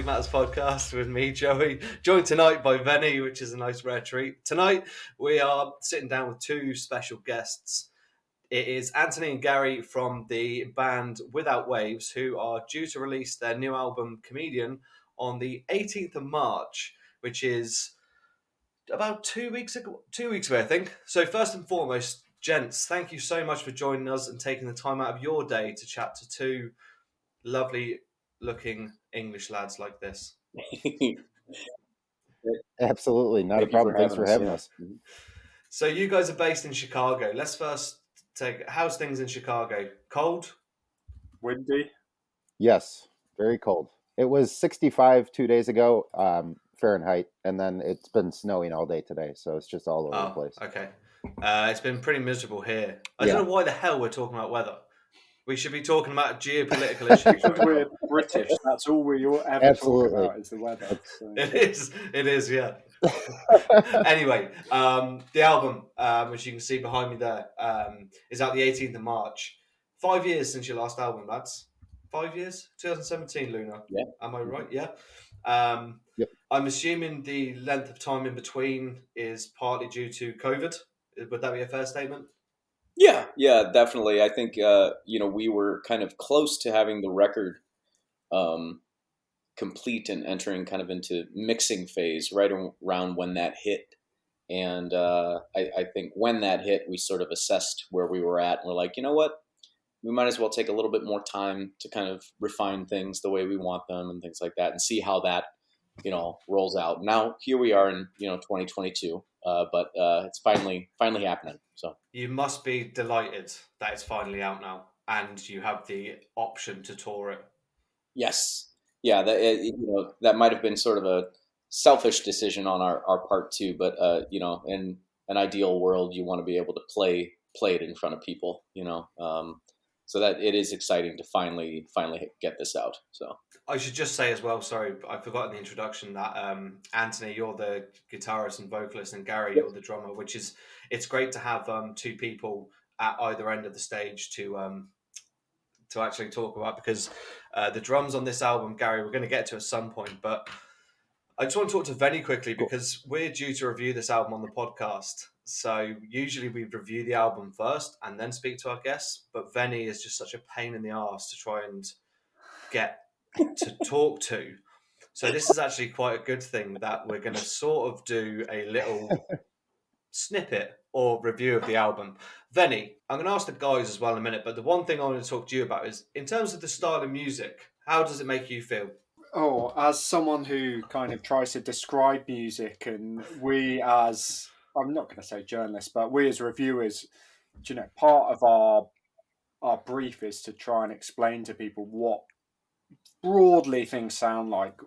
Zombie Matters podcast with me, Joey, joined tonight by Venny, which is a nice rare treat. Tonight, we are sitting down with two special guests. It is Anthony and Garry from the band Without Waves, who are due to release their new album, Comedian, on the 18th of March, which is about 2 weeks away, I think. So first and foremost, gents, thank you so much for joining us and taking the time out of your day to chat to two lovely looking English lads like this. Absolutely, not a problem. Thanks for having us. So you guys are based in Chicago. Let's first take, how's things in Chicago? Cold? Windy? Yes, very cold. It was 65 2 days ago, Fahrenheit, and then it's been snowing all day today, so it's just all over the place. Okay. It's been pretty miserable here. I don't know why the hell we're talking about weather. We should be talking about geopolitical issues. Because we're British, that's all we ever talk about is the weather. So. It is, yeah. Anyway, the album, which you can see behind me there, is out the 18th of March. 5 years since your last album, lads. 5 years? 2017, Luna. Yeah. Am I right? Yeah. Yep. I'm assuming the length of time in between is partly due to COVID. Would that be a fair statement? Yeah, definitely. I think, we were kind of close to having the record complete and entering kind of into mixing phase right around when that hit. And I think when that hit, we sort of assessed where we were at. And we're like, you know what? We might as well take a little bit more time to kind of refine things the way we want them and things like that and see how that, rolls out. Now, here we are in, 2022, but it's finally happening. So you must be delighted that it's finally out now and you have the option to tour it. Yes. Yeah, that might have been sort of a selfish decision on our part too, but in an ideal world, you want to be able to play it in front of people, so that it is exciting to finally get this out. So I should just say as well, sorry, I forgot in the introduction that Anthony, you're the guitarist and vocalist, and Garry, you're the drummer, which is, it's great to have two people at either end of the stage to actually talk about, because the drums on this album, Garry, we're going to get to at some point, but I just want to talk to Venny quickly because we're due to review this album on the podcast. So usually we review the album first and then speak to our guests, but Venny is just such a pain in the arse to try and get to talk to. So this is actually quite a good thing that we're going to sort of do a little snippet or review of the album. Venny, I'm going to ask the guys as well in a minute, but the one thing I want to talk to you about is, in terms of the style of music, how does it make you feel? Oh, as someone who kind of tries to describe music, and we as, I'm not going to say journalists, but we as reviewers, part of our brief is to try and explain to people what broadly things sound like.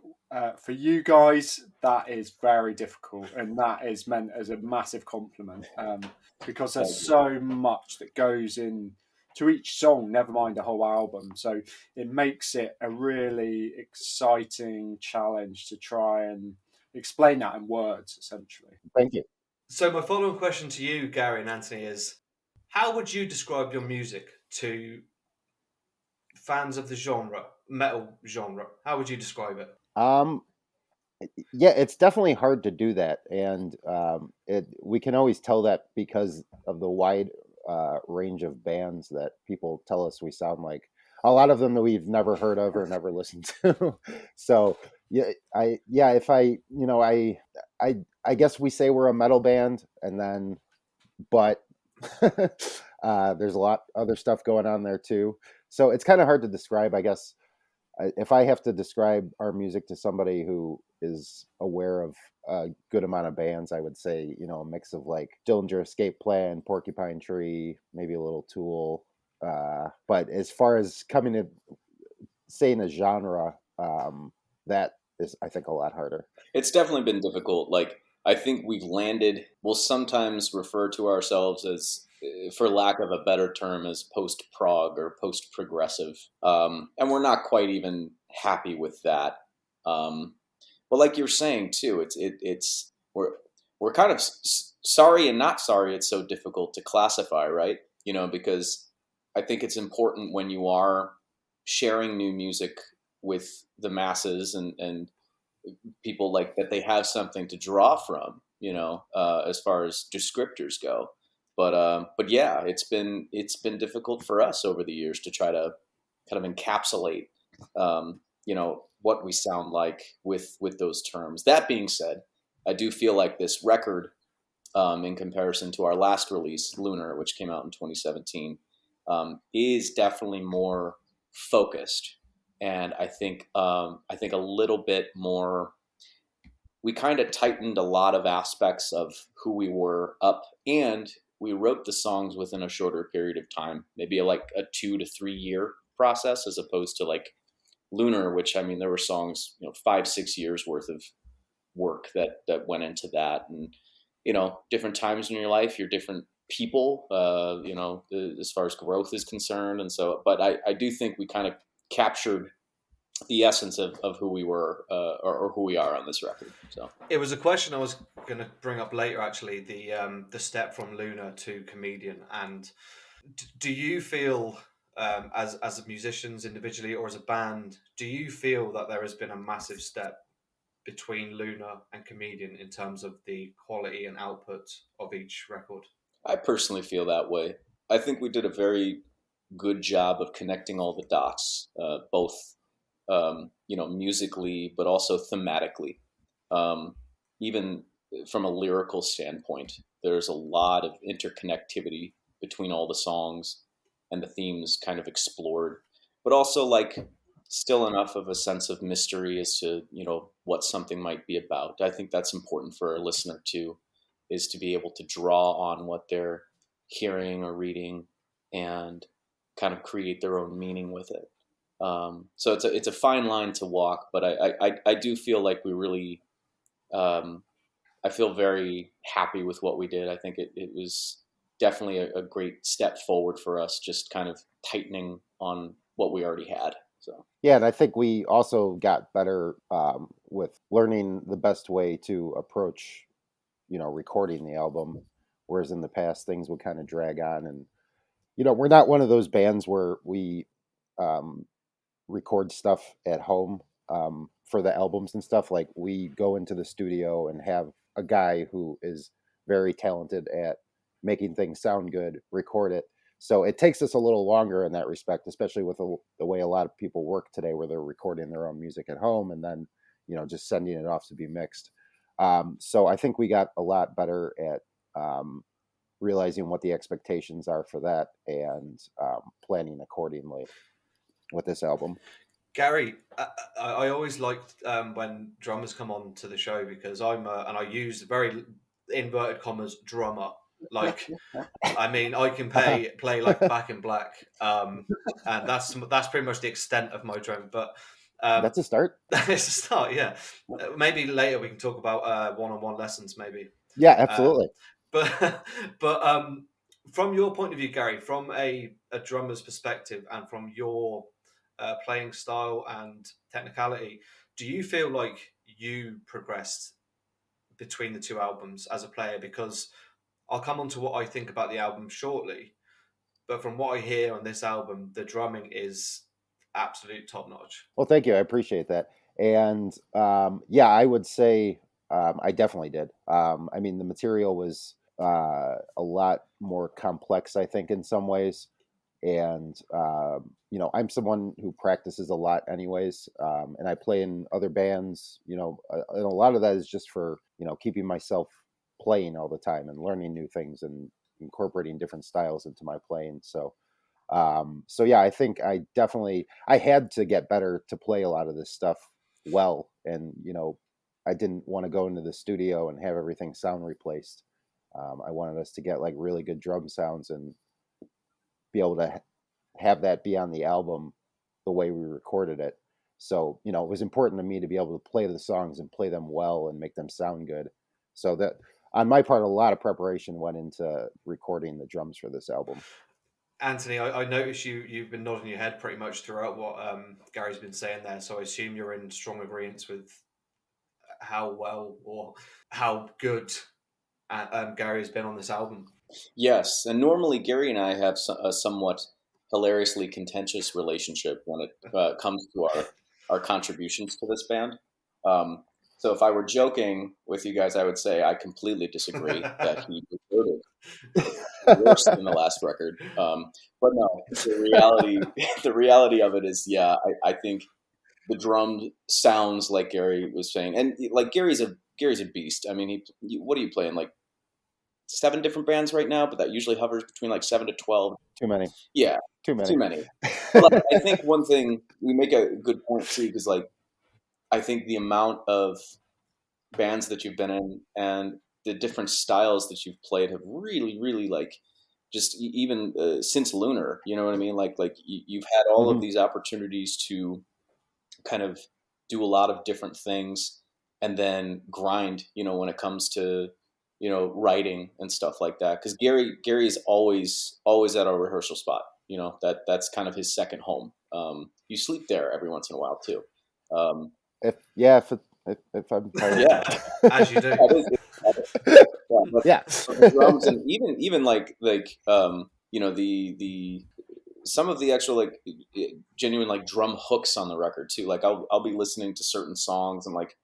For you guys, that is very difficult, and that is meant as a massive compliment, because there's so much that goes in to each song, never mind the whole album. So it makes it a really exciting challenge to try and explain that in words, essentially. Thank you. So my follow-up question to you, Garry and Anthony, is how would you describe your music to fans of the genre, metal genre? How would you describe it? Yeah, it's definitely hard to do that, and we can always tell that because of the wide range of bands that people tell us we sound like. A lot of them that we've never heard of or never listened to. So I guess we say we're a metal band, and then, but there's a lot other stuff going on there too. So it's kind of hard to describe, I guess. If I have to describe our music to somebody who is aware of a good amount of bands, I would say, a mix of like Dillinger Escape Plan, Porcupine Tree, maybe a little Tool. But as far as coming to saying a genre, that is, I think, a lot harder. It's definitely been difficult. Like, I think we'll sometimes refer to ourselves as, for lack of a better term, as post-prog or post-progressive. And we're not quite even happy with that. But like you're saying too, we're kind of sorry and not sorry. It's so difficult to classify, right? Because I think it's important when you are sharing new music with the masses and people like that, they have something to draw from, as far as descriptors go. But yeah, it's been difficult for us over the years to try to kind of encapsulate, what we sound like with those terms. That being said, I do feel like this record, in comparison to our last release, Lunar, which came out in 2017, is definitely more focused, and I think a little bit more. We kind of tightened a lot of aspects of who we were up, and we wrote the songs within a shorter period of time, maybe like a 2 to 3 year process, as opposed to like Lunar, which, I mean, there were songs, 5, 6 years worth of work that went into that. And different times in your life, you're different people, as far as growth is concerned. And so, but I do think we kind of captured the essence of who we were, or who we are on this record. So It was a question I was going to bring up later, actually, the step from Luna to comedian. And do you feel, as musicians individually or as a band, do you feel that there has been a massive step between Luna and comedian in terms of the quality and output of each record? I personally feel that way. I think we did a very good job of connecting all the dots, both musically, but also thematically. Even from a lyrical standpoint, there's a lot of interconnectivity between all the songs and the themes kind of explored, but also like still enough of a sense of mystery as to, what something might be about. I think that's important for a listener too, is to be able to draw on what they're hearing or reading and kind of create their own meaning with it. So it's a fine line to walk, but I do feel like we really, I feel very happy with what we did. I think it was definitely a great step forward for us, just kind of tightening on what we already had. So Yeah, and I think we also got better with learning the best way to approach, recording the album. Whereas in the past, things would kind of drag on, and we're not one of those bands where we um, record stuff at home for the albums and stuff. Like, we go into the studio and have a guy who is very talented at making things sound good record it. So it takes us a little longer in that respect, especially with the way a lot of people work today, where they're recording their own music at home and then just sending it off to be mixed. So I think we got a lot better at realizing what the expectations are for that, and planning accordingly with this album. Gary, I always liked when drummers come on to the show, because and I use very inverted commas drummer. Like, I mean, I can play like Back in Black, and that's pretty much the extent of my drum. But That's a start. it's a start, yeah. Maybe later we can talk about one-on-one lessons, maybe. Yeah, absolutely. But from your point of view, Gary, from a drummer's perspective, and from your playing style and technicality, do you feel like you progressed between the two albums as a player? Because I'll come on to what I think about the album shortly, but from what I hear on this album, the drumming is absolute top notch. Well, thank you. I appreciate that. And yeah, I would say I definitely did. I mean, the material was a lot more complex, I think, in some ways. And I'm someone who practices a lot, anyways. And I play in other bands. And a lot of that is just for keeping myself playing all the time and learning new things and incorporating different styles into my playing. So yeah, I think I had to get better to play a lot of this stuff well. And I didn't want to go into the studio and have everything sound replaced. I wanted us to get like really good drum sounds and be able to have that be on the album the way we recorded it. So it was important to me to be able to play the songs and play them well and make them sound good. So that, on my part, a lot of preparation went into recording the drums for this album. Anthony, I noticed you've been nodding your head pretty much throughout what Gary's been saying there. So I assume you're in strong agreement with how well or how good Gary has been on this album. yes, and normally Gary and I have a somewhat hilariously contentious relationship when it comes to our our contributions to this band. So if I were joking with you guys, I would say I completely disagree that he recorded worse than the last record. But no, the reality of it is, yeah, I think the drum sounds like Garry was saying, and like Gary's a beast. I mean, what are you playing, like 7 different bands right now? But that usually hovers between like 7 to 12. Too many. Yeah, Too many. too many. But I think one thing we make a good point too, because like I think the amount of bands that you've been in and the different styles that you've played have really, really like just even since Lunar, you know what I mean? Like you've had all of these opportunities to kind of do a lot of different things and then grind, when it comes to, writing and stuff like that. Cause Garry is always at our rehearsal spot, that's kind of his second home. You sleep there every once in a while too. If I'm tired. Yeah. As you do. Yeah. The drums and even like the some of the actual like genuine like drum hooks on the record too. Like I'll be listening to certain songs and like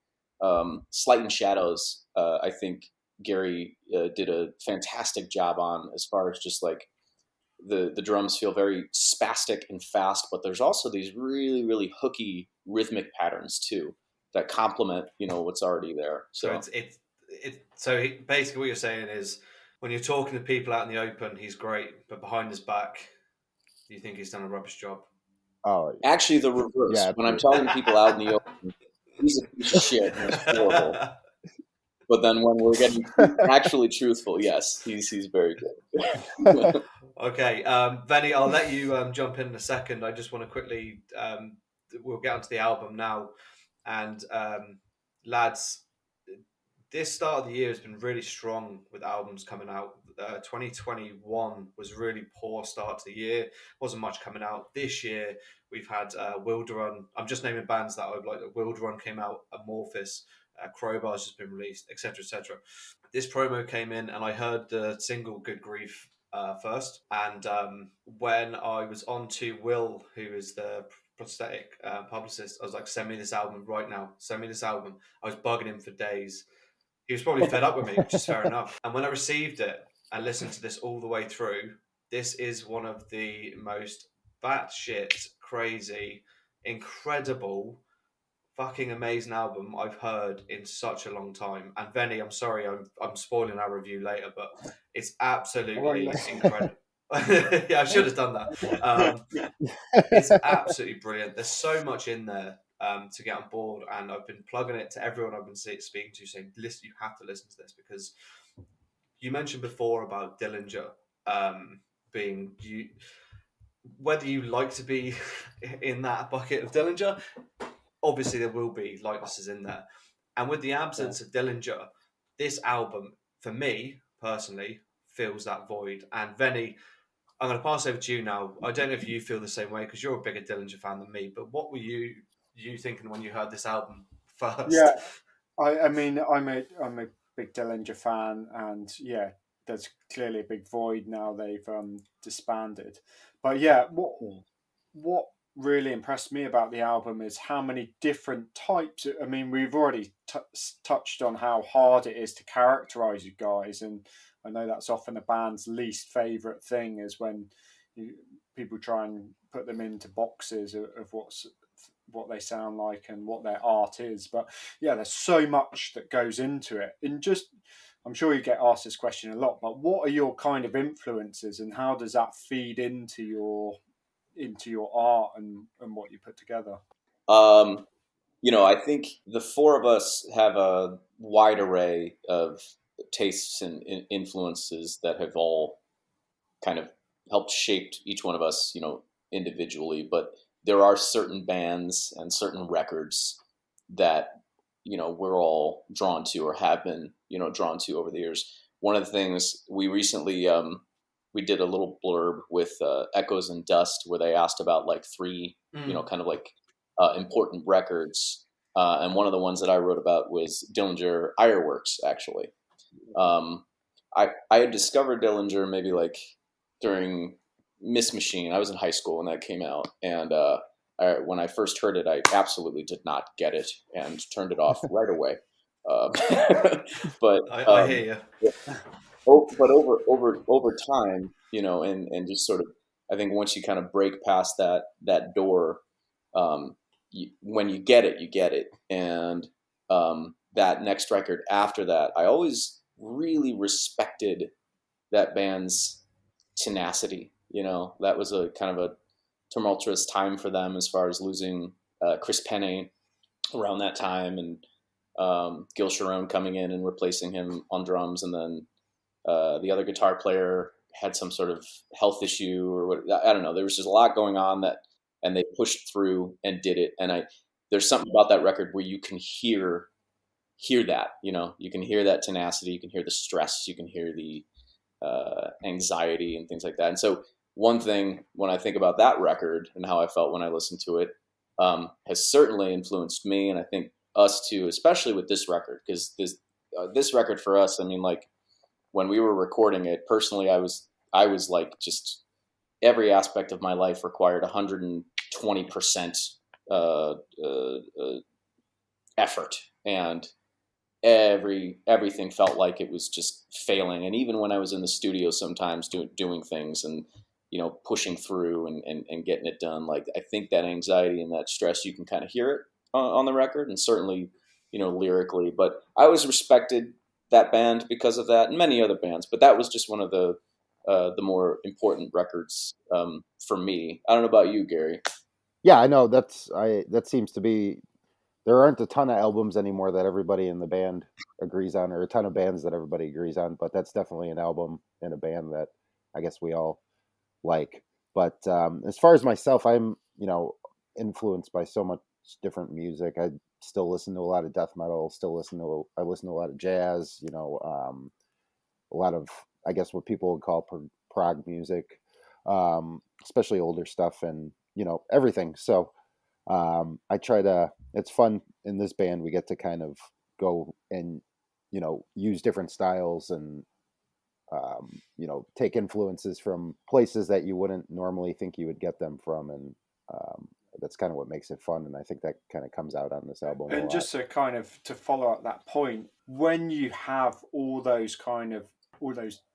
Slight and Shadows. I think Garry did a fantastic job on, as far as just like the drums feel very spastic and fast, but there's also these really, really hooky rhythmic patterns too that complement what's already there. So basically what you're saying is, when you're talking to people out in the open, he's great, but behind his back, you think he's done a rubbish job. Oh, actually, the reverse. Yeah, when I'm talking to people out in the open, he's a piece of shit and it's horrible. But then when we're getting actually truthful, yes, he's very good. Okay, Benny, I'll let you jump in a second. I just want to quickly, we'll get onto the album now. And lads, this start of the year has been really strong with albums coming out. 2021 was a really poor start to the year. Wasn't much coming out. This year, we've had Wilderun. I'm just naming bands that I would like. Wilderun came out, Amorphis, Crowbar's just been released, etc., etc. This promo came in, and I heard the single "Good Grief" first. And when I was on to Will, who is the prosthetic publicist, I was like, "Send me this album right now. Send me this album." I was bugging him for days. He was probably fed up with me, which is fair enough. And when I received it and listened to this all the way through, this is one of the most batshit crazy, incredible, fucking amazing album I've heard in such a long time. And Benny, I'm sorry, I'm spoiling our review later, but it's absolutely incredible. Yeah, I should have done that. It's absolutely brilliant. There's so much in there to get on board, and I've been plugging it to everyone I've been speaking to, saying, "Listen, you have to listen to this," because you mentioned before about Dillinger being you. Whether you like to be in that bucket of Dillinger, obviously there will be likenesses in there, and with the absence of Dillinger, this album, for me personally, fills that void. And Venny, I'm going to pass over to you now. I don't know if you feel the same way, because you're a bigger Dillinger fan than me, but what were you thinking when you heard this album first? Yeah, I mean, I'm a big Dillinger fan, and yeah, there's clearly a big void now they've disbanded. But yeah, what really impressed me about the album is how many different types. I mean, we've already touched on how hard it is to characterize you guys, and I know that's often a band's least favorite thing, is when people try and put them into boxes of what they sound like and what their art is. But yeah, there's so much that goes into it. And just, I'm sure you get asked this question a lot, but what are your kind of influences, and how does that feed into your art and what you put together? I think the four of us have a wide array of tastes and influences that have all kind of helped shape each one of us, individually. But there are certain bands and certain records that, we're all drawn to, or have been, drawn to over the years. One of the things we recently, we did a little blurb with Echoes and Dust, where they asked about like 3, kind of like important records. And one of the ones that I wrote about was Dillinger Ironworks, actually. I had discovered Dillinger maybe like during Miss Machine. I was in high school when that came out, and when I first heard it, I absolutely did not get it and turned it off right away. Um, but I hear you. but over time, and just sort of, I think once you kind of break past that door, when you get it, you get it. And that next record after that, I always really respected that band's tenacity. That was a kind of a tumultuous time for them as far as losing Chris Penne around that time, and Gil Sharon coming in and replacing him on drums, and then the other guitar player had some sort of health issue or what. I don't know. There was just a lot going on and they pushed through and did it. And there's something about that record where you can hear that. You can hear that tenacity. You can hear the stress. You can hear the anxiety and things like that. And so one thing when I think about that record and how I felt when I listened to it has certainly influenced me, and I think us too, especially with this record, because this record for us, I mean, like when we were recording it, personally, I was like, just every aspect of my life required 120% effort, and everything felt like it was just failing. And even when I was in the studio, sometimes doing things and pushing through and getting it done, like I think that anxiety and that stress, you can kind of hear it on the record, and certainly lyrically. But I always respected that band because of that, and many other bands. But that was just one of the more important records for me. I don't know about you, Gary. Yeah, I know that seems to be, there aren't a ton of albums anymore that everybody in the band agrees on, or a ton of bands that everybody agrees on, but that's definitely an album and a band that I guess we all like. But as far as myself, I'm influenced by so much different music. I still listen to a lot of death metal. I listen to a lot of jazz. A lot of, I guess, what people would call prog music, especially older stuff, and everything. So I try to. It's fun in this band. We get to kind of go and use different styles and take influences from places that you wouldn't normally think you would get them from, and that's kind of what makes it fun. And I think that kind of comes out on this album a And lot. just to follow up that point, when you have all those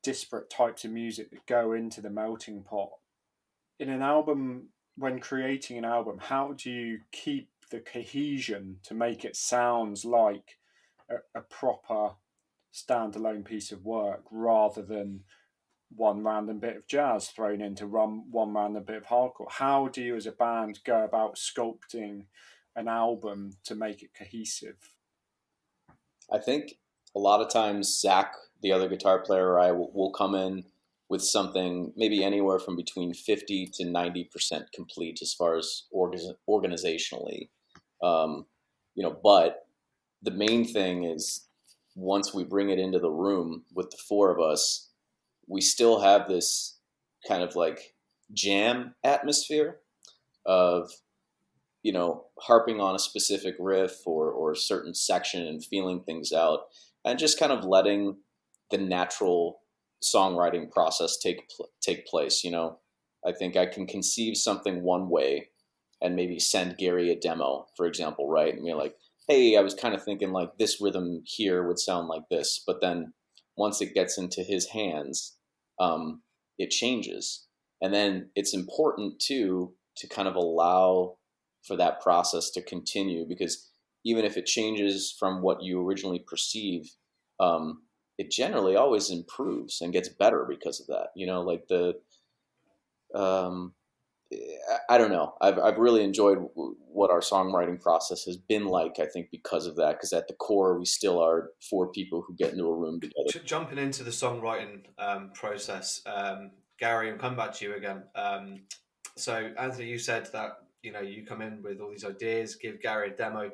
disparate types of music that go into the melting pot in an album, when creating an album, how do you keep the cohesion to make it sound like a proper standalone piece of work, rather than one random bit of jazz thrown into one random bit of hardcore? How do you as a band go about sculpting an album to make it cohesive? I think a lot of times Zach, the other guitar player, or I will come in with something maybe anywhere from between 50 to 90% complete as far as organizationally. But the main thing is, once we bring it into the room with the four of us, we still have this kind of like jam atmosphere of harping on a specific riff or a certain section and feeling things out, and just kind of letting the natural songwriting process take place. I think I can conceive something one way and maybe send Gary a demo, for example, right? And we're like, hey, I was kind of thinking like this rhythm here would sound like this, but then once it gets into his hands, it changes. And then it's important too to kind of allow for that process to continue, because even if it changes from what you originally perceive, it generally always improves and gets better because of that. Like um, I don't know. I've really enjoyed what our songwriting process has been like. I think because of that, because at the core we still are four people who get into a room together. Jumping into the songwriting process, Gary, I'm coming back to you again. So Anthony, you said that you come in with all these ideas, give Gary a demo.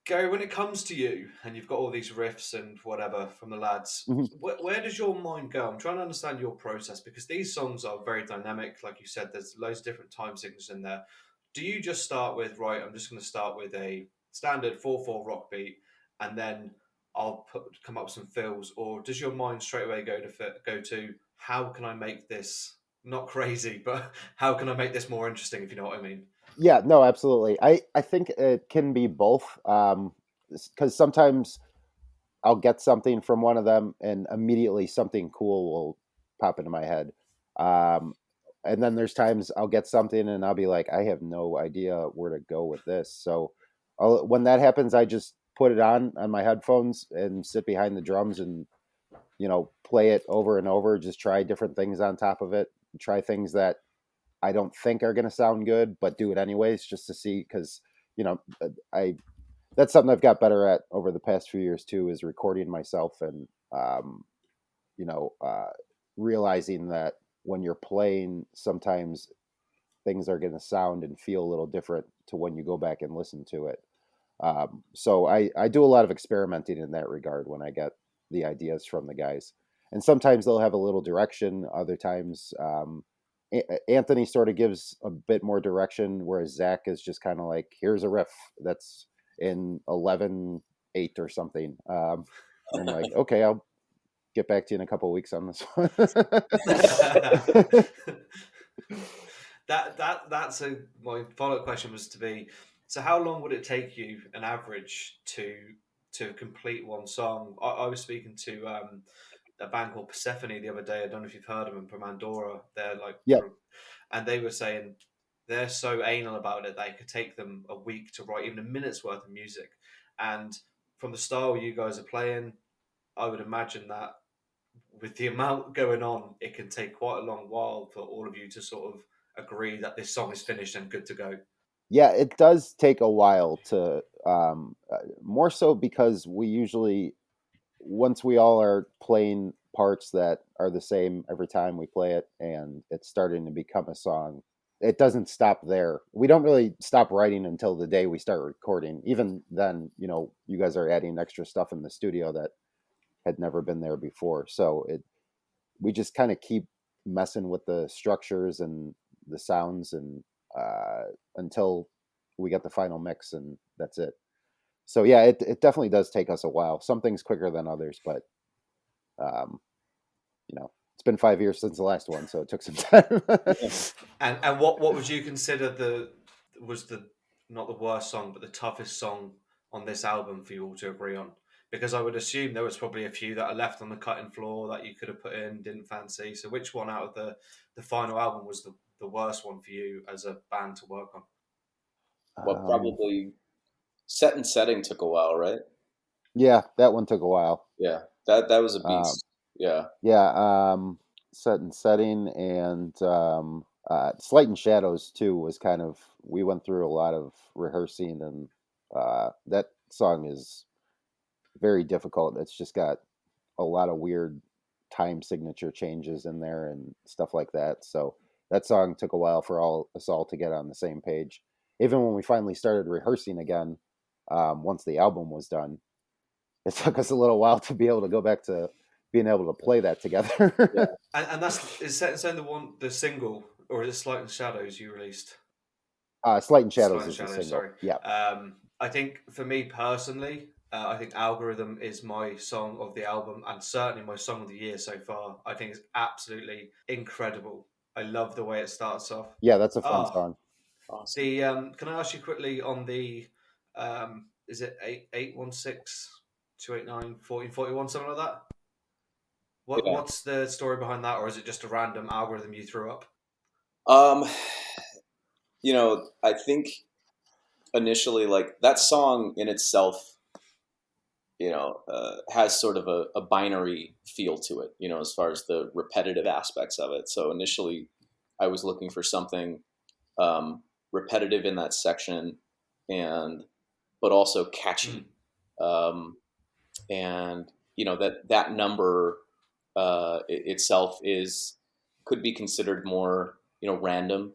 Gary, when it comes to you and you've got all these riffs and whatever from the lads, Mhm. where does your mind go? I'm trying to understand your process, because these songs are very dynamic. Like you said, there's loads of different time signatures in there. Do you just start with, right, I'm just going to start with a standard 4/4 rock beat, and then I'll come up with some fills? Or does your mind straight away go to how can I make this not crazy, but how can I make this more interesting, if you know what I mean? Yeah, no, absolutely. I think it can be both. Because sometimes I'll get something from one of them, and immediately something cool will pop into my head. Um, and then there's times I'll get something, and I'll be like, I have no idea where to go with this. So when that happens, I just put it on my headphones and sit behind the drums and play it over and over. Just try different things on top of it. Try things that I don't think are going to sound good, but do it anyways, just to see. Because I that's something I've got better at over the past few years too, is recording myself and um, you know uh, realizing that when you're playing, sometimes things are going to sound and feel a little different to when you go back and listen to it. So I do a lot of experimenting in that regard when I get the ideas from the guys, and sometimes they'll have a little direction. Other times, Anthony sort of gives a bit more direction, whereas Zach is just kind of like, "Here's a riff that's in 11/8 or something," and I'm like, "Okay, I'll get back to you in a couple of weeks on this one." That's my follow-up question was to be, so how long would it take you an average to complete one song? I was speaking to a band called Persephone the other day. I don't know if you've heard of them, from Andorra. They're like Yep. and they were saying they're so anal about it that it could take them a week to write even a minute's worth of music. And from the style you guys are playing, I would imagine that with the amount going on, it can take quite a long while for all of you to sort of agree that this song is finished and good to go. Yeah, it does take a while to, more so because we usually, once we all are playing parts that are the same every time we play it and it's starting to become a song, it doesn't stop there. We don't really stop writing until the day we start recording. Even then, you guys are adding extra stuff in the studio that had never been there before. So we just kind of keep messing with the structures and the sounds and uh, until we get the final mix, and that's it. So yeah, it definitely does take us a while. Some things quicker than others, but um, it's been 5 years since the last one, so it took some time. And what would you consider was the not the worst song, but the toughest song on this album for you all to agree on? Because I would assume there was probably a few that are left on the cutting floor that you could have put in, didn't fancy. So which one out of the final album was the worst one for you as a band to work on? Well, um, probably set and setting took a while, right? yeah, that one took a while. Yeah, that was a Um, beast. Yeah, yeah, set and setting, and Slight and Shadows too was kind of. We went through a lot of rehearsing, and that song is very difficult. It's just got a lot of weird time signature changes in there and stuff like that. So that song took a while for us all to get on the same page. Even when we finally started rehearsing again, once the album was done, it took us a little while to be able to go back to being able to play that yeah. together. And that's is Set in Stone the single, or is it Slight and Shadows you released? Slight and Slight Shadows and is the Shadows, single. sorry. Yeah. I think for me personally, I think Algorithm is my song of the album and certainly my song of the year so far. I think it's absolutely incredible. I love the way it starts off. Yeah, that's a fun Ah, song. Awesome. the can I ask you quickly on the is it 88162891441, something like that? Yeah. What's the story behind that, or is it just a random algorithm you threw up? Um, I think initially, like that song in itself, has sort of a binary feel to it, as far as the repetitive aspects of it. So initially, I was looking for something repetitive in that section, and but also Mm. catchy. Um, and that number itself is could be considered more random.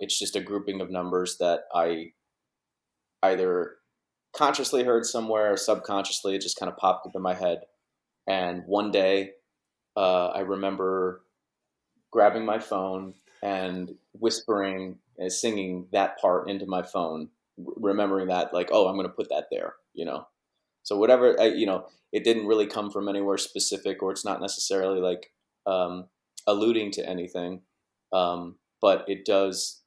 It's just a grouping of numbers that I either consciously heard somewhere or subconsciously. It just kind of popped into my head, and one day I remember grabbing my phone and whispering and singing that part into my phone, remembering that, like, oh, I'm going to put that there. So whatever, it didn't really come from anywhere specific, or it's not necessarily like alluding to anything, but it does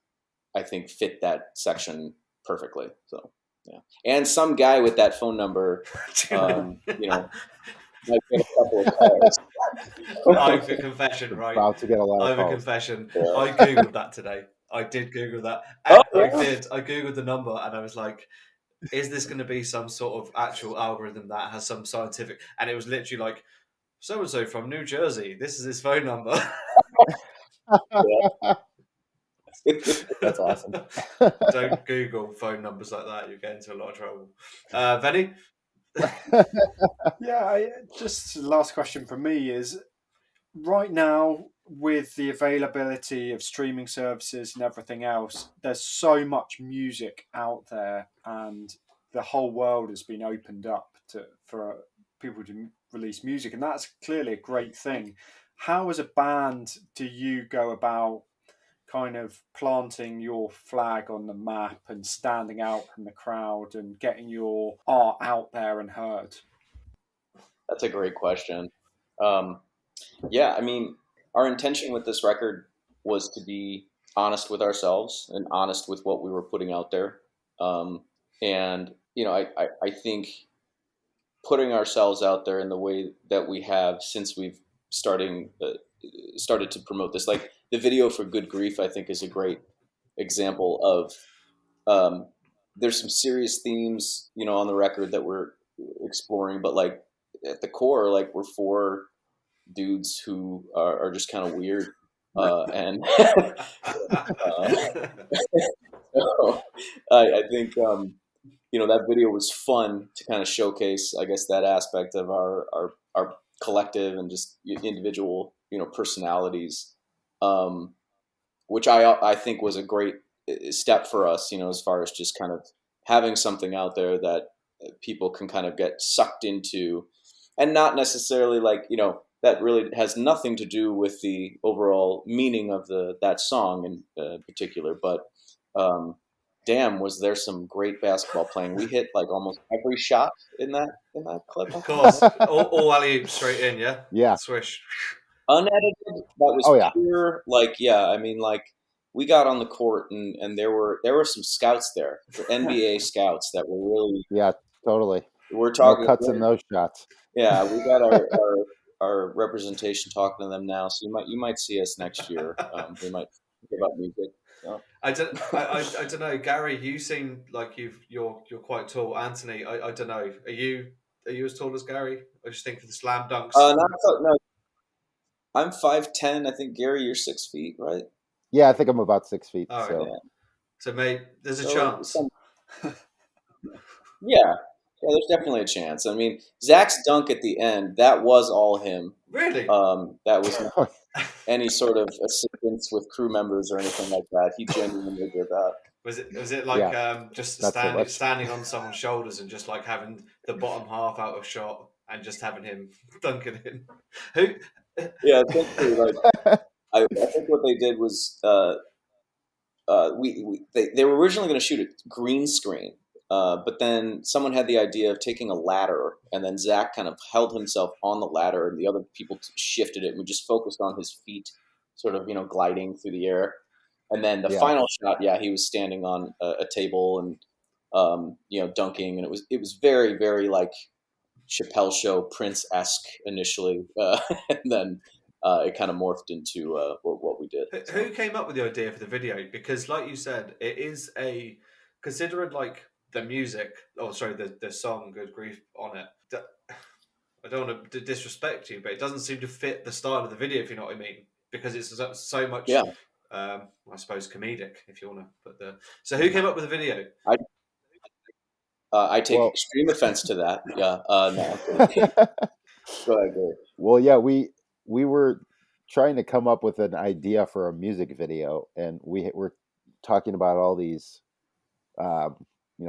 I think fit that section perfectly. So yeah, and some guy with that phone number, you know, might get a couple of calls. I have a confession, right? About to get a lot I of have a calls. confession. Yeah. I googled that today. I did Google that. Oh, I yeah. did. I googled the number, and I was like, "Is this going to be some sort of actual algorithm that has some scientific?" And it was literally like, "So and so from New Jersey. This is his phone number." That's awesome. Don't Google phone numbers like that. You get into a lot of trouble. Benny? Yeah, just the last question for me is, right now, with the availability of streaming services and everything else, there's so much music out there, and the whole world has been opened up for people to release music, and that's clearly a great thing. How, as a band, do you go about kind of planting your flag on the map and standing out from the crowd and getting your art out there and heard? That's a great question. Um, yeah, I mean, our intention with this record was to be honest with ourselves and honest with what we were putting out there. And, I think putting ourselves out there in the way that we have since we've started to promote this, like the video for Good Grief, I think is a great example of, there's some serious themes, on the record that we're exploring, but like at the core, like we're four dudes who are just kind of weird. And so I think, that video was fun to kind of showcase, I guess, that aspect of our collective and just individual, personalities, which I think was a great step for us, as far as just kind of having something out there that people can kind of get sucked into, and not necessarily like, that really has nothing to do with the overall meaning of that song in particular, but damn, was there some great basketball playing. We hit like almost every shot in that clip. Of course, all alley straight in, yeah. Yeah. Swish. Unedited, that was Oh, yeah. pure. Like, yeah, I mean, like we got on the court and there were some scouts there, for NBA scouts that were really. Yeah, totally. We're No talking. cuts in those shots. Yeah, we got our representation talking to them now, so you might see us next year. We might give up music. So. I don't know, Gary. You seem like you're quite tall. Anthony, I don't know. Are you as tall as Gary? I just think of the slam dunks. No, I'm 5'10". I think Gary, you're 6 feet, right? Yeah, I think I'm about 6 feet. All right, so, yeah. So maybe there's a chance. Yeah, there's definitely a chance. I mean, Zach's dunk at the end, that was all him. Really? That was not any sort of assistance with crew members or anything like that. He genuinely did that. Was it like just standing on someone's shoulders and just like having the bottom half out of shot and just having him dunking in? Who? Yeah, essentially, like I think what they did was they were originally going to shoot a green screen, but then someone had the idea of taking a ladder, and then Zach kind of held himself on the ladder, and the other people shifted it, and we just focused on his feet, sort of gliding through the air. And then the final shot, he was standing on a table and dunking, and it was very, very like Chappelle Show Prince-esque initially, and then it kind of morphed into what we did. Who came up with the idea for the video? Because, like you said, it is considering like the music. Oh, sorry, the song "Good Grief" on it. I don't want to disrespect you, but it doesn't seem to fit the style of the video, if you know what I mean. Because it's so much. Yeah. I suppose comedic, if you want to put the. So, who came up with the video? I take extreme offense to that. Yeah. No. Go ahead, Gary. Well, yeah, we were trying to come up with an idea for a music video, and we were talking about all these,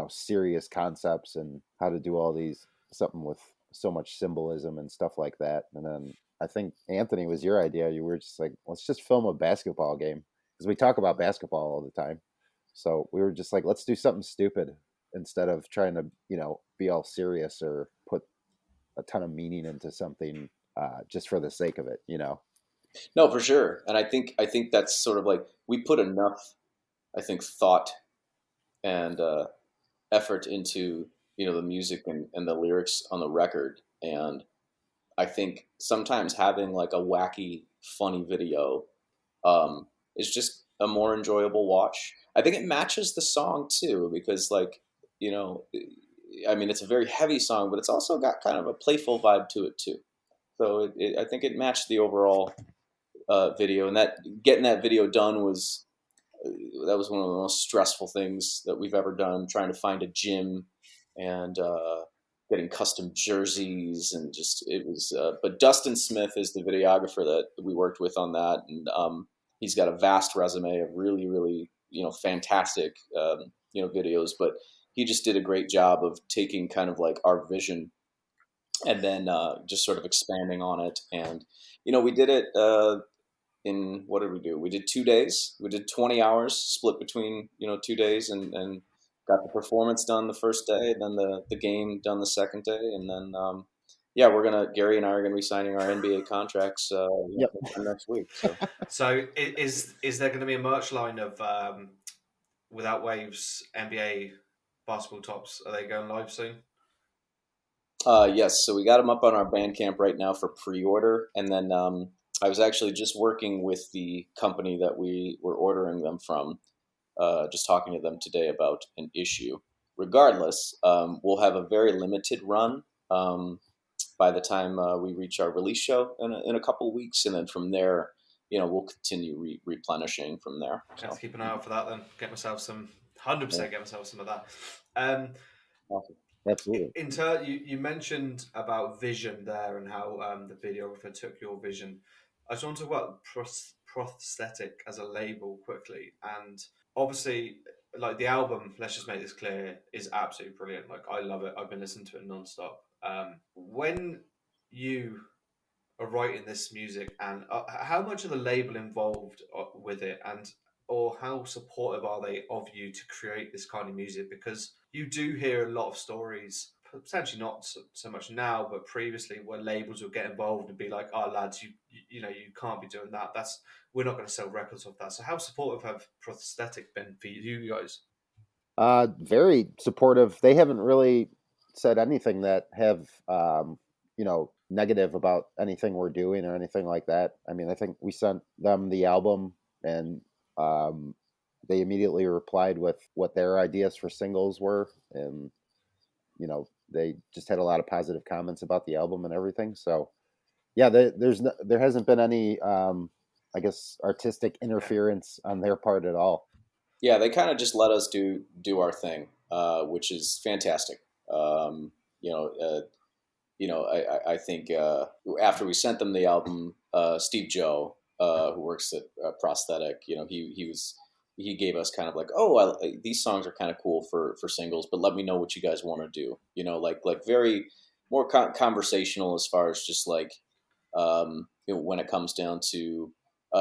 serious concepts and how to do all these something with so much symbolism and stuff like that. And then I think Anthony was your idea. You were just like, let's just film a basketball game, because we talk about basketball all the time. So we were just like, let's do something stupid instead of trying to, be all serious or put a ton of meaning into something just for the sake of it, No, for sure. And I think that's sort of like we put enough. I think, thought and effort into the music and the lyrics on the record. And I think sometimes having like a wacky, funny video is just a more enjoyable watch. I think it matches the song too, because like you know, I mean, it's a very heavy song, but it's also got kind of a playful vibe to it too. So I think it matched the overall video, and that getting that video done was that was one of the most stressful things that we've ever done. Trying to find a gym and getting custom jerseys, and just it was. But Dustin Smith is the videographer that we worked with on that, and he's got a vast resume of really, really fantastic videos. But he just did a great job of taking kind of like our vision and then just sort of expanding on it. And we did it in what did we do? We did 2 days. We did 20 hours split between 2 days, and got the performance done the first day, then the game done the second day, and then yeah, Gary and I are gonna be signing our NBA contracts Yep. next week. So is there going to be a merch line of Without Waves NBA basketball tops? Are they going live soon? Yes, so we got them up on our Bandcamp right now for pre-order, and then I was actually just working with the company that we were ordering them from, just talking to them today about an issue. Regardless, we'll have a very limited run by the time we reach our release show in a couple of weeks, and then from there, we'll continue replenishing from there. So. Let's keep an eye out for that then. Get myself some, 100% get myself some of that. Awesome. Absolutely. You mentioned about vision there and how the videographer took your vision. I just want to talk about prosthetic as a label quickly. And obviously, like the album, let's just make this clear, is absolutely brilliant. Like I love it. I've been listening to it nonstop. When you are writing this music, and how much of the label involved with it, and or how supportive are they of you to create this kind of music? Because you do hear a lot of stories, potentially not so much now, but previously, where labels would get involved and be like, "Oh, lads, you can't be doing that. We're not going to sell records of that." So, how supportive have Prosthetic been for you guys? Very supportive. They haven't really said anything that have negative about anything we're doing or anything like that. I mean, I think we sent them the album, and they immediately replied with what their ideas for singles were, and they just had a lot of positive comments about the album and everything. So yeah, there hasn't been any I guess artistic interference on their part at all. Yeah, they kind of just let us do our thing, which is fantastic. I think after we sent them the album, Steve Joe, who works at Prosthetic, he gave us kind of like, oh, these songs are kind of cool for singles, but let me know what you guys want to do. Like very more conversational as far as just like when it comes down to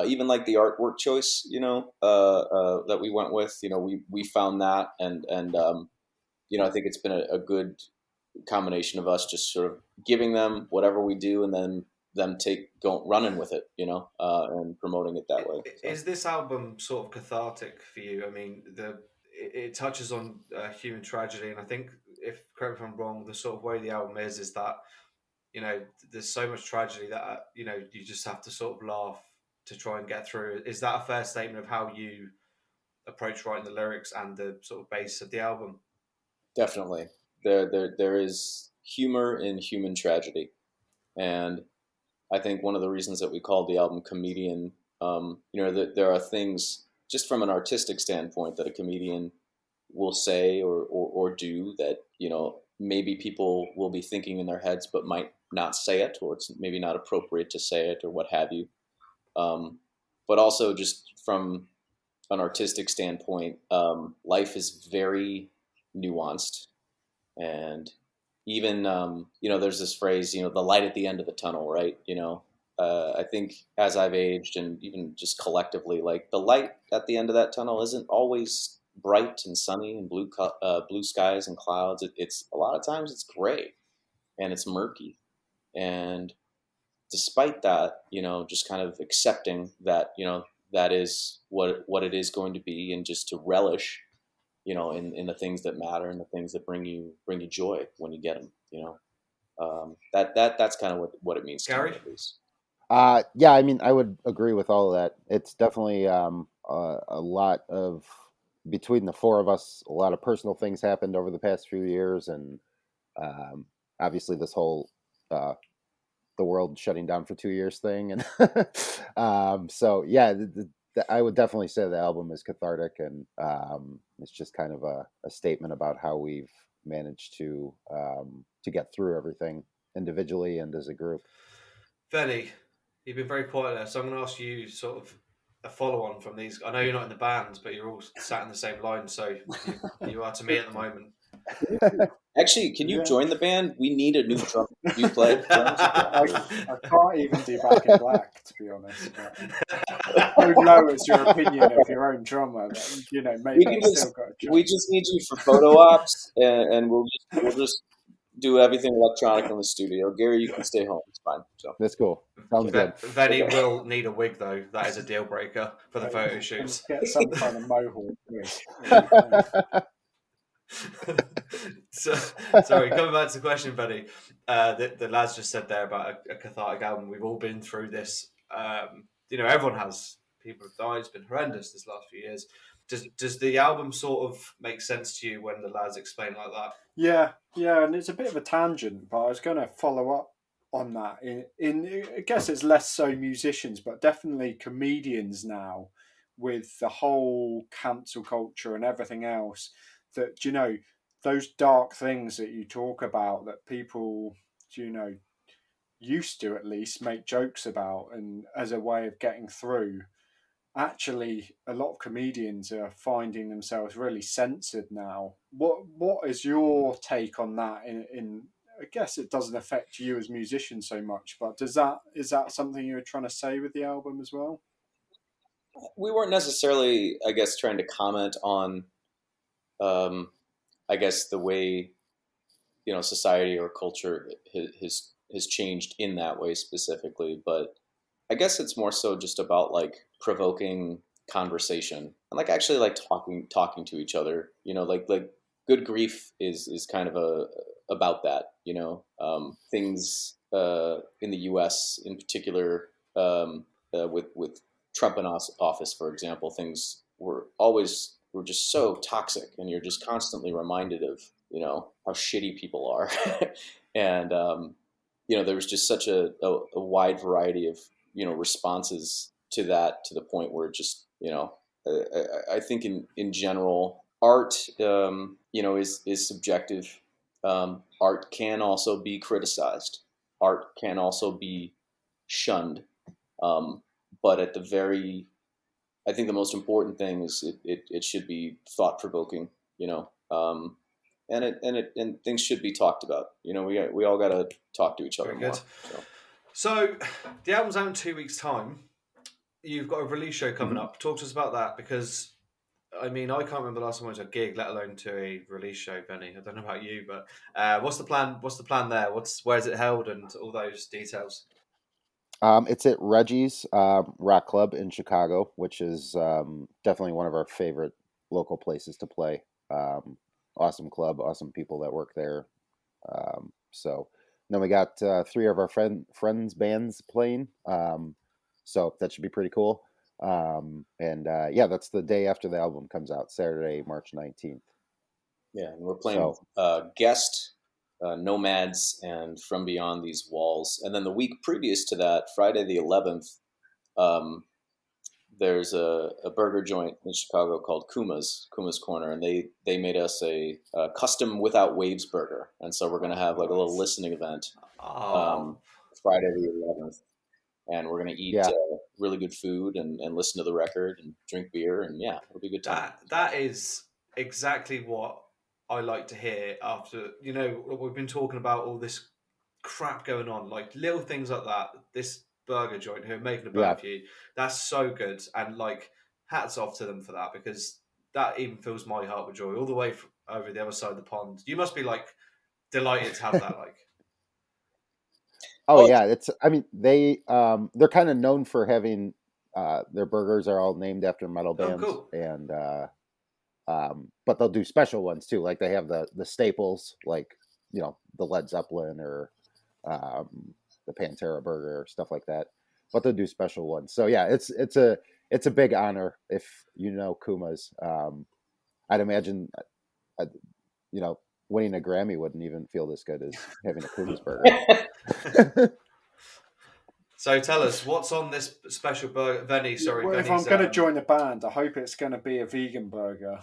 even like the artwork choice, that we went with. We found that, and I think it's been a good combination of us just sort of giving them whatever we do, and then them running with it, and promoting it that way. So. Is this album sort of cathartic for you? I mean, it touches on human tragedy, and I think, if correct me if I'm wrong, the sort of way the album is that there's so much tragedy that you just have to sort of laugh to try and get through. Is that a fair statement of how you approach writing the lyrics and the sort of base of the album? Definitely. There is humor in human tragedy, and I think one of the reasons that we called the album Comedian, that there are things just from an artistic standpoint that a comedian will say or do that maybe people will be thinking in their heads but might not say it, or it's maybe not appropriate to say it, or what have you. But also just from an artistic standpoint, life is very nuanced, and even there's this phrase, the light at the end of the tunnel, right? I think as I've aged, and even just collectively, like the light at the end of that tunnel isn't always bright and sunny and blue skies and clouds. It's a lot of times it's gray and it's murky, and despite that, just kind of accepting that that is what it is going to be, and just to relish, in the things that matter and the things that bring you joy when you get them. That's kind of what it means to me, Gary? at least. Yeah, I mean, I would agree with all of that. It's definitely a lot of, between the four of us, a lot of personal things happened over the past few years, and um, obviously this whole uh, the world shutting down for 2 years thing, and so yeah, I would definitely say the album is cathartic, and it's just kind of a statement about how we've managed to get through everything individually and as a group. Benny, you've been very quiet there, so I'm going to ask you sort of a follow-on from these. I know you're not in the bands, but you're all sat in the same line, so you are to me at the moment. Actually, can you Yeah. join the band? We need a new drum. Do you play drums? I can't even do Back in Black, to be honest. But so low as your opinion of your own drummer, that, maybe We I can still got a we chance. just need you for photo ops, and we'll just do everything electronic in the studio. Gary, you can stay home. It's fine. So That's cool. Sounds good. Benny will need a wig, though. That is a deal breaker for the photo And shoots. get some kind of mohawk wig. It'll be fine. Sorry, coming back to the question, Benny. The lads just said there about a cathartic album. We've all been through this. Everyone has. People have died. It's been horrendous this last few years. Does the album sort of make sense to you when the lads explain like that? Yeah, and it's a bit of a tangent, but I was going to follow up on that. In I guess it's less so musicians, but definitely comedians now, with the whole cancel culture and everything else. That those dark things that you talk about, that people used to at least make jokes about, and as a way of getting through. Actually, a lot of comedians are finding themselves really censored now. What is your take on that? In I guess it doesn't affect you as musicians so much, but is that something you were trying to say with the album as well? we weren't necessarily, I guess, trying to comment on, um, I guess, the way society or culture has changed in that way specifically, but I guess it's more so just about like provoking conversation and like actually like talking to each other. Like good grief is kind of about that. Things in the U.S. in particular, with Trump in office, for example, things were just so toxic, and you're just constantly reminded of how shitty people are, and there was just such a wide variety of responses to that, to the point where it just I think in general art is subjective. Art can also be criticized. Art can also be shunned. Um, but at the very, I think the most important thing is it should be thought provoking. And things should be talked about. We all got to talk to each other Very good. more. So the album's out in 2 weeks' time. You've got a release show coming Mhm. up. Talk to us about that, because I mean, I can't remember the last time I went to a gig, let alone to a release show, Benny. I don't know about you, but what's the plan? What's the plan there? Where's it held, and all those details? It's at Reggie's Rock Club in Chicago, which is definitely one of our favorite local places to play. Awesome club, awesome people that work there. So then we got three of our friends bands playing. So that should be pretty cool. And yeah, that's the day after the album comes out, Saturday, March 19th. Yeah, and we're playing So Guest, Nomads, and From Beyond These Walls. And then the week previous to that, Friday the 11th, um, there's a burger joint in Chicago called Kuma's Corner, and they made us a custom without waves burger. And so we're gonna have like a little listening event, Oh, um, Friday the 11th, and we're gonna eat yeah, really good food and listen to the record and drink beer, and yeah, it'll be a good time. that is exactly what I like to hear. After we've been talking about all this crap going on, like little things like that. This burger joint who are making a yeah. burger for you, that's so good, and like hats off to them for that, because that even fills my heart with joy all the way over the other side of the pond. You must be like delighted to have that. Like, Oh Oh, yeah, it's. I mean, they're kind of known for having their burgers are all named after metal Oh, bands, cool. and but they'll do special ones too. Like they have the staples, like the Led Zeppelin or the Pantera burger or stuff like that. But they'll do special ones. So yeah, it's a big honor if Kuma's. I'd imagine, uh, winning a Grammy wouldn't even feel this good as having a Kuma's burger. So tell us, what's on this special burger? Venny, sorry, Well, if I'm Venny's. going to join a band, I hope it's going to be a vegan burger.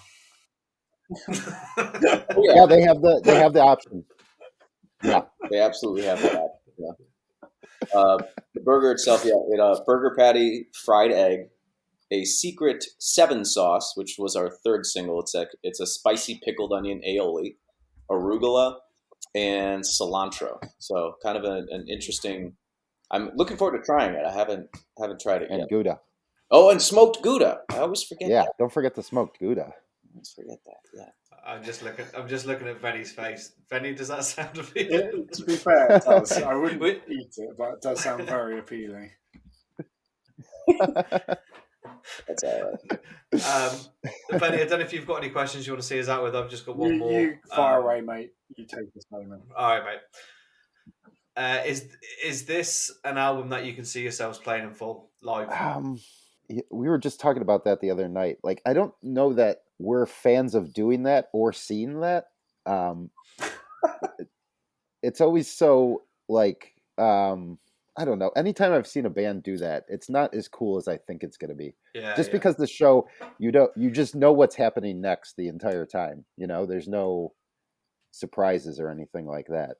Oh, Yeah, they have the option. Yeah, they absolutely have that. Yeah. The burger itself, burger patty, fried egg, a secret 7 sauce, which was our third single. It's a spicy pickled onion aioli, arugula, and cilantro. So kind of an interesting. I'm looking forward to trying it. I haven't tried it and yet. Gouda. Oh, and smoked Gouda. I always forget Yeah, that. don't forget the smoked Gouda. I always forget that. Yeah. I'm just looking at Venny's face. Venny, does that sound appealing? To be fair, it does. I wouldn't eat it, but it does sound very appealing. That's all right. Venny, I don't know if you've got any questions you want to see us out with. I've just got one more. You fire away, mate. You take this moment. All right, mate. Is this an album that you can see yourselves playing in full live? We were just talking about that the other night. Like, I don't know that we're fans of doing that or seeing that. It's always so like, I don't know. Anytime I've seen a band do that, it's not as cool as I think it's going to be. Yeah, just because the show, you just know what's happening next the entire time. There's no surprises or anything like that.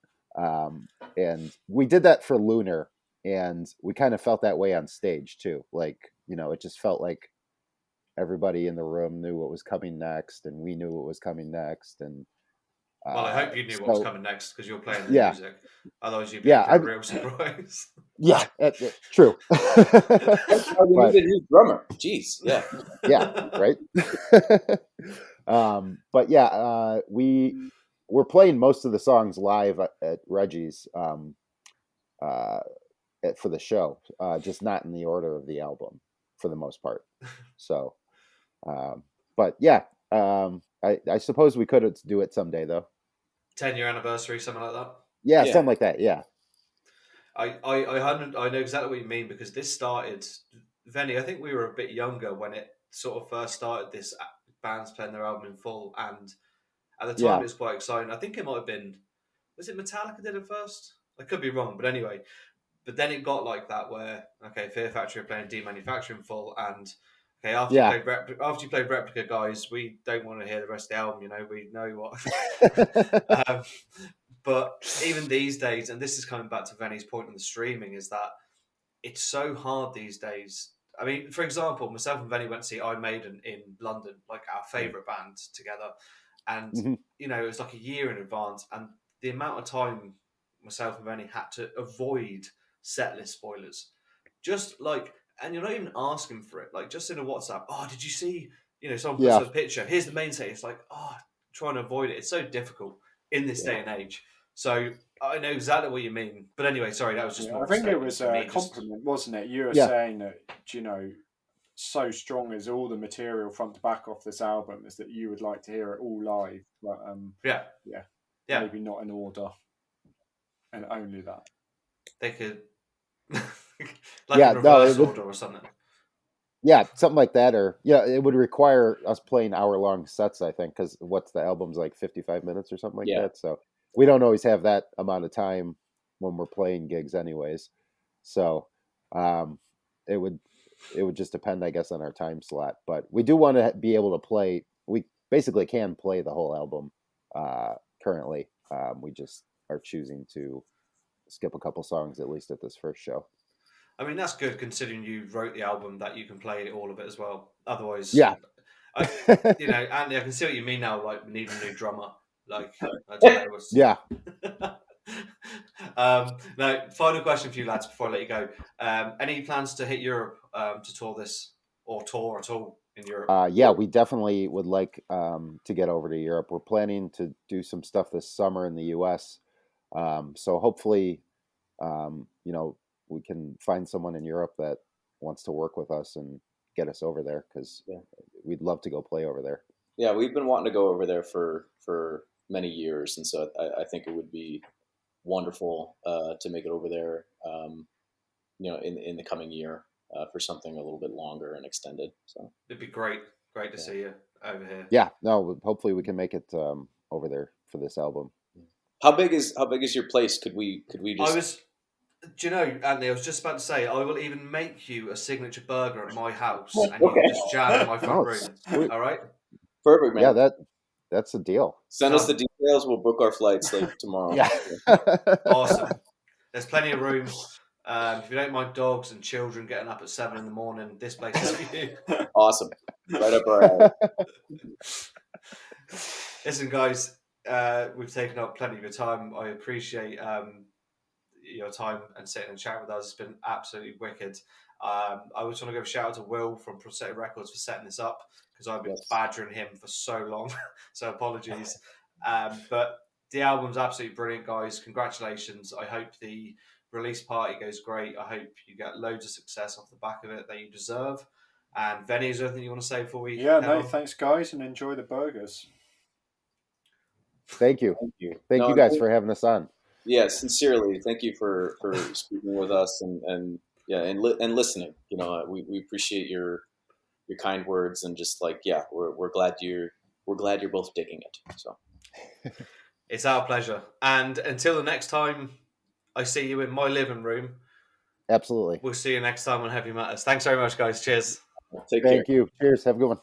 And we did that for Lunar, and we kind of felt that way on stage too. Like, it just felt like everybody in the room knew what was coming next, and we knew what was coming next. And well, I hope you knew what was coming next because you're playing the music. Otherwise, you'd be a real surprise. Yeah, true. We needed a new drummer. Jeez, yeah. Yeah, right. But yeah, we're playing most of the songs live at Reggie's for the show, just not in the order of the album for the most part. So, but yeah, I suppose we could do it someday though. 10-year anniversary, something like that. Yeah, something like that. Yeah. I know exactly what you mean because this started, Venny, I think we were a bit younger when it sort of first started, this bands playing their album in full, and at the time it was quite exciting. I think it might have been, was it Metallica did it first? I could be wrong, but anyway. But then it got like that where, okay, Fear Factory are playing Demanufacturing full, and okay, after you played Replica, guys, we don't want to hear the rest of the album, we know what. But even these days, and this is coming back to Venny's point on the streaming, is that it's so hard these days. I mean, for example, myself and Venny went to see Iron Maiden in London, like our favourite band together. And, it was like a year in advance. And the amount of time myself and Venny had to avoid setlist spoilers. Just like, and you're not even asking for it. Like, just in a WhatsApp, oh, did you see, someone puts a picture. Here's the main set. It's like, trying to avoid it. It's so difficult in this day and age. So I know exactly what you mean. But anyway, sorry, that was just more. I think it was a compliment, wasn't it? You were saying that, so strong as all the material front to back off this album is that you would like to hear it all live. But maybe not in order. And only that. They could a reverse order or something. Yeah, something like that, or it would require us playing hour-long sets, I think, because the album's like 55 minutes or something like that. So we don't always have that amount of time when we're playing gigs, anyways. So it would just depend, I guess, on our time slot. But we do want to be able to play. We basically can play the whole album currently. We just are choosing to skip a couple songs at least at this first show. I mean, that's good considering you wrote the album that you can play all of it as well. Otherwise, Andy, I can see what you mean now. Like, we need a new drummer. Like, I don't know what's... Yeah. Now, final question for you lads before I let you go. Any plans to hit Europe to tour this or tour at all in Europe? Yeah, we definitely would like to get over to Europe. We're planning to do some stuff this summer in the U.S. So hopefully, we can find someone in Europe that wants to work with us and get us over there, because we'd love to go play over there. Yeah, we've been wanting to go over there for many years, and so I think it would be wonderful to make it over there, in the coming year for something a little bit longer and extended. So it'd be great to see you over here. Yeah, no, hopefully we can make it over there for this album. How big is your place? Could we just? Do you know, Anthony? I was just about to say, I will even make you a signature burger at my house, and you Okay. can just jam in my front room. Sweet. All right? Perfect, man. Yeah, that's a deal. Send us the details. We'll book our flights like tomorrow. Yeah. Awesome. There's plenty of room. If you don't mind dogs and children getting up at 7 a.m, this place is for you. Awesome. Right up our alley. Listen, guys, we've taken up plenty of your time. I appreciate your time and sitting and chatting with us. It's been absolutely wicked. I just want to give a shout out to Will from Prosthetic Records for setting this up, because I've been badgering him for so long. So apologies. But the album's absolutely brilliant, guys. Congratulations. I hope the release party goes great. I hope you get loads of success off the back of it that you deserve. And Venny, is there anything you want to say before we head on? Thanks, guys, and enjoy the burgers. Thank you guys for having us on. Yeah, sincerely, thank you for speaking with us and listening. We appreciate your kind words, and just we're glad you're both digging it. So it's our pleasure. And until the next time I see you in my living room, absolutely, we'll see you next time on Heavy Matters. Thanks very much, guys. Cheers. Take care. Thank you. Cheers. Have a good one.